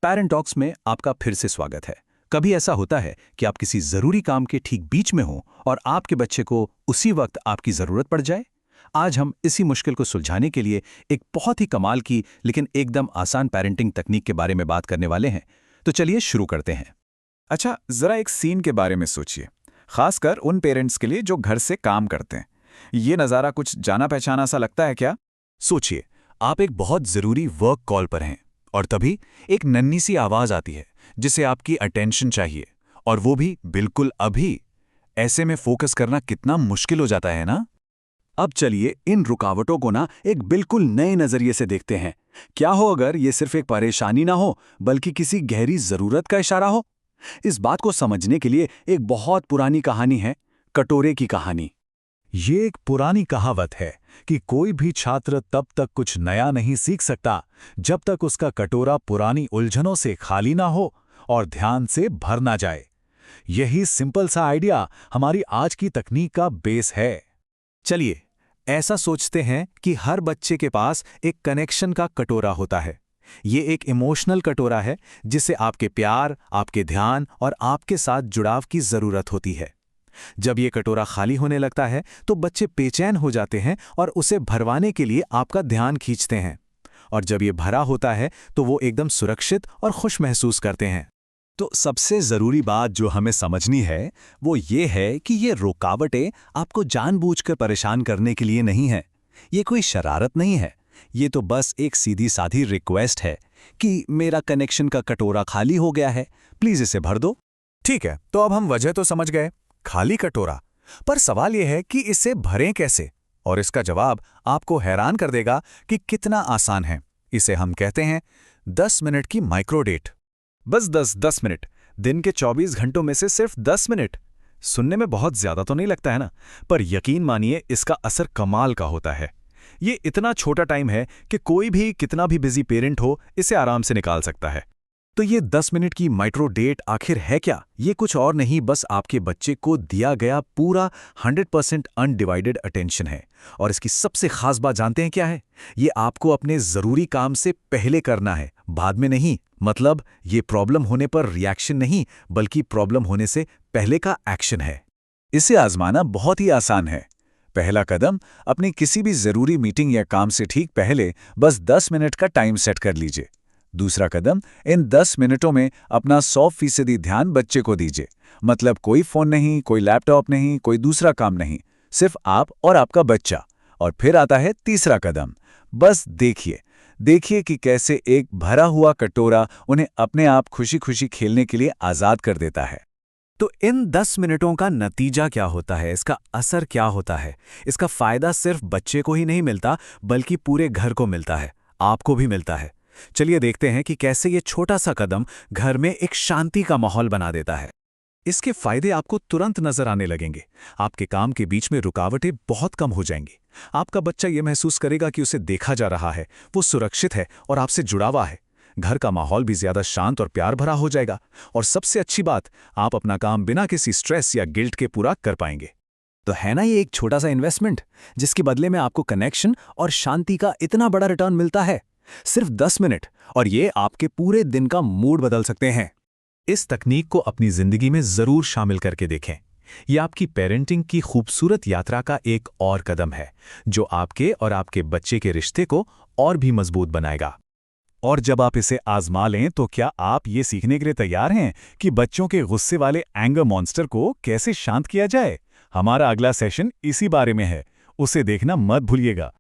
Parent talks में आपका फिर से स्वागत है। कभी ऐसा होता है कि आप किसी जरूरी काम के ठीक बीच में हो और आपके बच्चे को उसी वक्त आपकी जरूरत पड़ जाए। आज हम इसी मुश्किल को सुलझाने के लिए एक बहुत ही कमाल की लेकिन एकदम आसान पेरेंटिंग तकनीक के बारे में बात करने वाले हैं। तो चलिए शुरू करते हैं। अच्छा, जरा एक सीन के बारे में सोचिए, खासकर उन पेरेंट्स के लिए जो घर से काम करते हैं। ये नज़ारा कुछ जाना पहचाना सा लगता है क्या? सोचिए, आप एक बहुत जरूरी वर्क कॉल पर हैं और तभी एक नन्ही सी आवाज आती है जिसे आपकी अटेंशन चाहिए, और वो भी बिल्कुल अभी। ऐसे में फोकस करना कितना मुश्किल हो जाता है ना। अब चलिए इन रुकावटों को ना एक बिल्कुल नए नजरिए से देखते हैं। क्या हो अगर ये सिर्फ एक परेशानी ना हो बल्कि किसी गहरी जरूरत का इशारा हो। इस बात को समझने के लिए एक बहुत पुरानी कहानी है, कटोरे की कहानी। ये एक पुरानी कहावत है कि कोई भी छात्र तब तक कुछ नया नहीं सीख सकता जब तक उसका कटोरा पुरानी उलझनों से खाली ना हो और ध्यान से भर ना जाए। यही सिंपल सा आइडिया हमारी आज की तकनीक का बेस है। चलिए ऐसा सोचते हैं कि हर बच्चे के पास एक कनेक्शन का कटोरा होता है। ये एक इमोशनल कटोरा है जिसे आपके प्यार, आपके ध्यान और आपके साथ जुड़ाव की जरूरत होती है। जब ये कटोरा खाली होने लगता है तो बच्चे बेचैन हो जाते हैं और उसे भरवाने के लिए आपका ध्यान खींचते हैं, और जब ये भरा होता है तो वो एकदम सुरक्षित और खुश महसूस करते हैं। तो सबसे जरूरी बात जो हमें समझनी है वो ये है कि ये रुकावटें आपको जानबूझकर परेशान करने के लिए नहीं है। ये कोई शरारत नहीं है। ये तो बस एक सीधी साधी रिक्वेस्ट है कि मेरा कनेक्शन का कटोरा खाली हो गया है, प्लीज इसे भर दो। ठीक है, तो अब हम वजह तो समझ गए, खाली कटोरा। पर सवाल यह है कि इसे भरें कैसे, और इसका जवाब आपको हैरान कर देगा कि कितना आसान है। इसे हम कहते हैं 10 मिनट की माइक्रो डेट। बस 10 मिनट, दिन के 24 घंटों में से सिर्फ 10 मिनट। सुनने में बहुत ज्यादा तो नहीं लगता है ना, पर यकीन मानिए इसका असर कमाल का होता है। ये इतना छोटा टाइम है कि कोई भी कितना भी बिजी पेरेंट हो इसे आराम से निकाल सकता है। तो ये 10 मिनट की माइक्रो डेट आखिर है क्या? ये कुछ और नहीं, बस आपके बच्चे को दिया गया पूरा 100% अनडिवाइडेड अटेंशन है। और इसकी सबसे खास बात जानते हैं क्या है? ये आपको अपने जरूरी काम से पहले करना है, बाद में नहीं। मतलब ये प्रॉब्लम होने पर रिएक्शन नहीं, बल्कि प्रॉब्लम होने से पहले का एक्शन है। इसे आजमाना बहुत ही आसान है। पहला कदम, अपनी किसी भी जरूरी मीटिंग या काम से ठीक पहले बस 10 मिनट का टाइम सेट कर लीजिए। दूसरा कदम, इन 10 मिनटों में अपना 100% ध्यान बच्चे को दीजिए। मतलब कोई फोन नहीं, कोई लैपटॉप नहीं, कोई दूसरा काम नहीं, सिर्फ आप और आपका बच्चा। और फिर आता है तीसरा कदम, बस देखिए कि कैसे एक भरा हुआ कटोरा उन्हें अपने आप खुशी खुशी खेलने के लिए आज़ाद कर देता है। तो इन 10 मिनटों का नतीजा क्या होता है, इसका असर क्या होता है? इसका फायदा सिर्फ बच्चे को ही नहीं मिलता बल्कि पूरे घर को मिलता है, आपको भी मिलता है। चलिए देखते हैं कि कैसे ये छोटा सा कदम घर में एक शांति का माहौल बना देता है। इसके फायदे आपको तुरंत नजर आने लगेंगे। आपके काम के बीच में रुकावटें बहुत कम हो जाएंगी। आपका बच्चा ये महसूस करेगा कि उसे देखा जा रहा है, वो सुरक्षित है और आपसे जुड़ा हुआ है। घर का माहौल भी ज्यादा शांत और प्यार भरा हो जाएगा। और सबसे अच्छी बात, आप अपना काम बिना किसी स्ट्रेस या गिल्ट के पूरा कर पाएंगे। तो है ना ये एक छोटा सा इन्वेस्टमेंट, जिसके बदले में आपको कनेक्शन और शांति का इतना बड़ा रिटर्न मिलता है। सिर्फ 10 मिनट, और ये आपके पूरे दिन का मूड बदल सकते हैं। इस तकनीक को अपनी जिंदगी में जरूर शामिल करके देखें। यह आपकी पेरेंटिंग की खूबसूरत यात्रा का एक और कदम है, जो आपके और आपके बच्चे के रिश्ते को और भी मजबूत बनाएगा। और जब आप इसे आजमा लें तो क्या आप ये सीखने के लिए तैयार हैं कि बच्चों के गुस्से वाले एंगर मॉन्स्टर को कैसे शांत किया जाए? हमारा अगला सेशन इसी बारे में है, उसे देखना मत भूलिएगा।